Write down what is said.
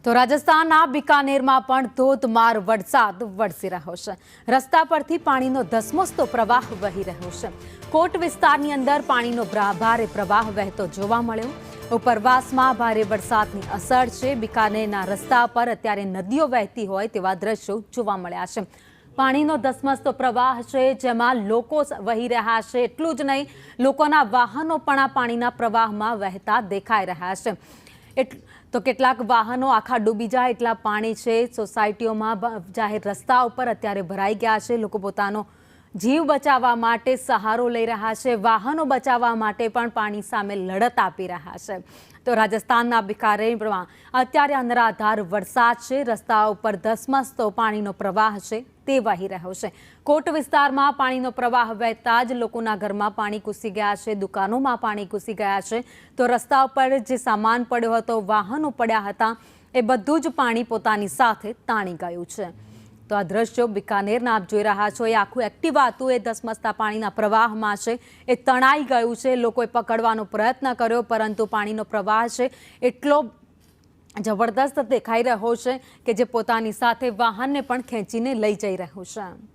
તો રાજસ્થાનના બિકાનેરમાં પણ ધોધમાર વરસાદ વરસી રહ્યો છે। રસ્તા પરથી પાણીનો ધસમસતો પ્રવાહ વહી રહ્યો છે। કોટ વિસ્તારની અંદર પાણીનો ભારે પ્રવાહ વહેતો જોવા મળ્યો। ઉપરવાસમાં ભારે વરસાદની અસર છે। બિકાનેરના રસ્તા પર અત્યારે નદીઓ વહેતી હોય તેવા દ્રશ્યો જોવા મળ્યા છે। પાણીનો ધસમસતો પ્રવાહ છે, જેમાં લોકો વહી રહ્યા છે। એટલું જ નહીં, લોકોના વાહનો પણ આ પાણીના પ્રવાહમાં વહેતા દેખાઈ રહ્યા છે। તો કેટલાક વાહનો આખા ડૂબી જાય એટલા પાણી છે। સોસાયટીઓમાં જાહેર રસ્તા ઉપર અત્યારે ભરાઈ ગયા છે। લોકો પોતાનો જીવ બચાવવા માટે સહારો લઈ રહ્યા છે। વાહનો બચાવવા માટે પણ પાણી સામે લડત આપી રહ્યા છે। તો રાજસ્થાનના બિકાનેરમાં અત્યારે અનરાધાર વરસાદ છે। રસ્તા ઉપર ધસમસતો પાણીનો પ્રવાહ છે તે વહી રહ્યો છે। કોટ વિસ્તારમાં પાણીનો પ્રવાહ વહેતા જ લોકોના ઘરમાં પાણી ઘૂસી ગયા છે, દુકાનોમાં પાણી ઘૂસી ગયા છે। તો રસ્તા ઉપર જે સામાન પડ્યો હતો, વાહનો પડ્યા હતા, એ બધું જ પાણી પોતાની સાથે તાણી ગયું છે। તો આ દ્રશ્યો બિકાનેરના આપ જોઈ રહ્યા છો, એ આખું એક્ટિવા હતું એ ધસમસતા પાણીના પ્રવાહમાં છે, એ તણાઈ ગયું છે। લોકોએ પકડવાનો પ્રયત્ન કર્યો, પરંતુ પાણીનો પ્રવાહ છે એટલો જબરદસ્ત દેખાઈ રહ્યો છે કે જે પોતાની સાથે વાહનને પણ ખેંચીને લઈ જઈ રહ્યું છે।